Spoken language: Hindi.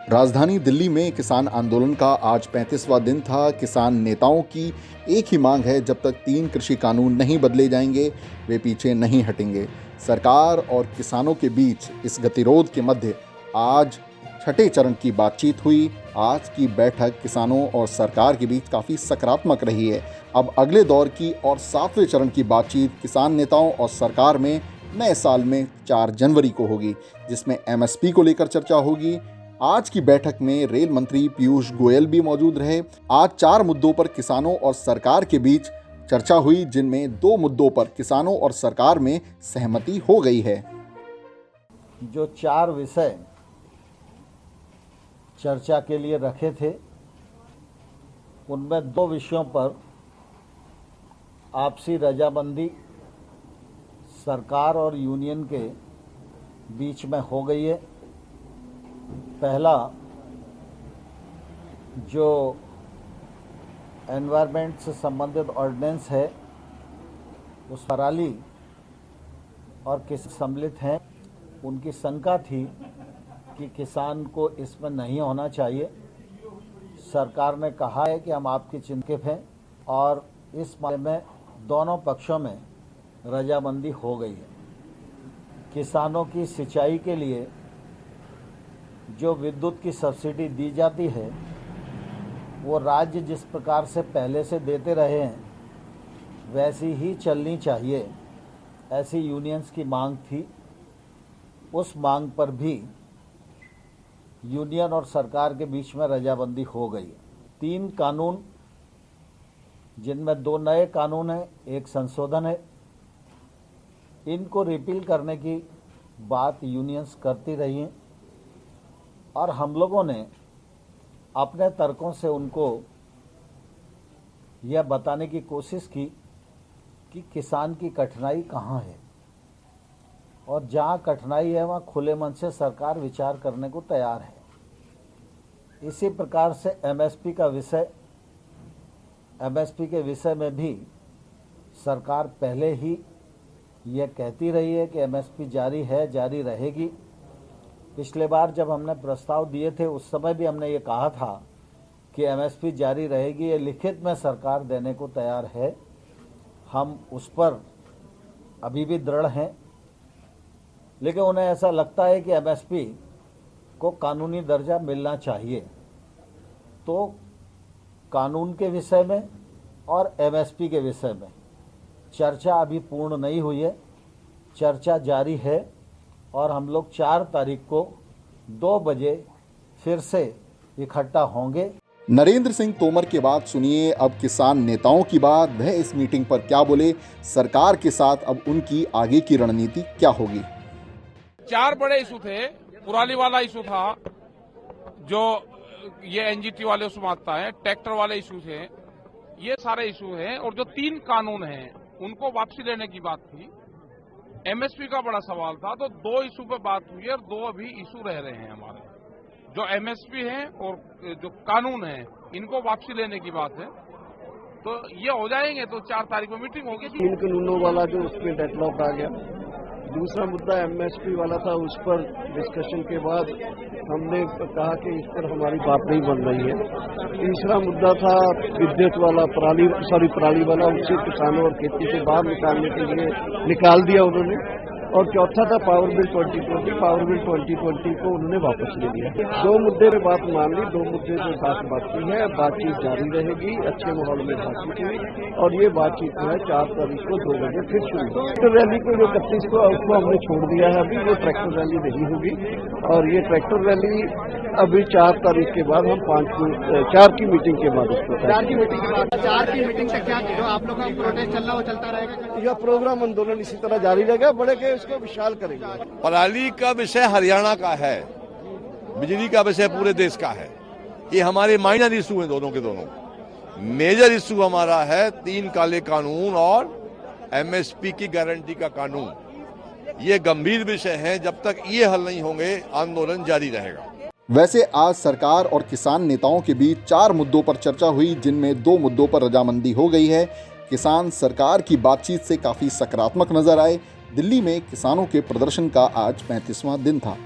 राजधानी दिल्ली में किसान आंदोलन का आज 35वां दिन था। किसान नेताओं की एक ही मांग है, जब तक 3 कृषि कानून नहीं बदले जाएंगे वे पीछे नहीं हटेंगे। सरकार और किसानों के बीच इस गतिरोध के मध्य आज छठे चरण की बातचीत हुई। आज की बैठक किसानों और सरकार के बीच काफ़ी सकारात्मक रही है। अब अगले दौर की और 7वें चरण की बातचीत किसान नेताओं और सरकार में नए साल में 4 जनवरी को होगी, जिसमें एमएसपी को लेकर चर्चा होगी। आज की बैठक में रेल मंत्री पीयूष गोयल भी मौजूद रहे। आज 4 मुद्दों पर किसानों और सरकार के बीच चर्चा हुई, जिनमें 2 मुद्दों पर किसानों और सरकार में सहमति हो गई है। जो 4 विषय चर्चा के लिए रखे थे, उनमें 2 विषयों पर आपसी रजामंदी सरकार और यूनियन के बीच में हो गई है। पहला, जो एनवायरनमेंट से संबंधित ऑर्डिनेंस है, उस पराली और किस सम्मिलित हैं, उनकी शंका थी कि किसान को इसमें नहीं होना चाहिए। सरकार ने कहा है कि हम आपकी चिंतित हैं और इस मामले में दोनों पक्षों में रजामंदी हो गई है। किसानों की सिंचाई के लिए जो विद्युत की सब्सिडी दी जाती है, वो राज्य जिस प्रकार से पहले से देते रहे हैं वैसी ही चलनी चाहिए, ऐसी यूनियंस की मांग थी। उस मांग पर भी यूनियन और सरकार के बीच में रजामंदी हो गई। 3 कानून, जिनमें 2 नए कानून हैं, 1 संशोधन है, इनको रिपील करने की बात यूनियंस करती रही हैं और हम लोगों ने अपने तर्कों से उनको यह बताने की कोशिश की कि किसान की कठिनाई कहाँ है और जहाँ कठिनाई है वहाँ खुले मन से सरकार विचार करने को तैयार है। इसी प्रकार से एमएसपी के विषय में भी सरकार पहले ही यह कहती रही है कि एमएसपी जारी है, जारी रहेगी। पिछले बार जब हमने प्रस्ताव दिए थे, उस समय भी हमने ये कहा था कि एमएसपी जारी रहेगी, ये लिखित में सरकार देने को तैयार है। हम उस पर अभी भी दृढ़ हैं, लेकिन उन्हें ऐसा लगता है कि एमएसपी को कानूनी दर्जा मिलना चाहिए। तो कानून के विषय में और एमएसपी के विषय में चर्चा अभी पूर्ण नहीं हुई है, चर्चा जारी है और हम लोग 4 तारीख को 2 बजे फिर से इकट्ठा होंगे। नरेंद्र सिंह तोमर के बाद सुनिए अब किसान नेताओं की बात। वह इस मीटिंग पर क्या बोले, सरकार के साथ अब उनकी आगे की रणनीति क्या होगी। 4 बड़े इशू थे। पुराली वाला इशू था, जो ये एनजीटी वाले उसमें आता है, ट्रैक्टर वाले इशू थे, ये सारे इशू हैं। और जो 3 कानून हैं उनको वापसी लेने की बात थी। एमएसपी का बड़ा सवाल था, तो 2 इशू पे बात हुई और 2 अभी इशू रह रहे हैं हमारे, जो एमएसपी है और जो कानून है, इनको वापसी लेने की बात है। तो ये हो जाएंगे तो 4 तारीख को मीटिंग होगी। 3 कानूनों वाला जो उसमें डेडलॉक आ गया। दूसरा मुद्दा एमएसपी वाला था, उस पर डिस्कशन के बाद हमने कहा कि इस पर हमारी बात नहीं बन रही है। तीसरा मुद्दा था विद्युत वाला, पराली वाला, उससे किसानों और खेती से बाहर निकालने के लिए निकाल दिया उन्होंने। और चौथा था पावर बिल 2020। पावर बिल 2020 को उन्होंने वापस ले लिया। 2 मुद्दे पे बात मान ली, 2 मुद्दे पे बात बाकी है। बातचीत जारी रहेगी, अच्छे माहौल में बातचीत हुई और ये बातचीत जो है 4 तारीख को 2 बजे फिर शुरू। ट्रैक्टर रैली को जो 31 को उसको हमने छोड़ दिया है। अभी वो ट्रैक्टर रैली नहीं होगी और ये ट्रैक्टर रैली अभी 4 तारीख के बाद हम 4 की मीटिंग के बाद उसको 4 की मीटिंग के बाद 4 की मीटिंग तक क्या जो आप लोगों का प्रोटेस्ट चल रहा है वो चलता रहेगा। यह प्रोग्राम आंदोलन इसी तरह जारी रहेगा, बड़े के इसको विशाल करेंगे। पराली का विषय हरियाणा का है, बिजली का विषय पूरे देश का है। ये हमारे माइनर इशू हैं दोनों के दोनों। मेजर इशू हमारा है 3 काले कानून और एमएसपी की गारंटी का कानून। ये गंभीर विषय हैं, जब तक ये हल नहीं होंगे आंदोलन जारी रहेगा। वैसे आज सरकार और किसान नेताओं के बीच 4 मुद्दों पर चर्चा हुई, जिनमें 2 मुद्दों पर रजामंदी हो गई है। किसान सरकार की बातचीत से काफ़ी सकारात्मक नजर आए। दिल्ली में किसानों के प्रदर्शन का आज 35वां दिन था।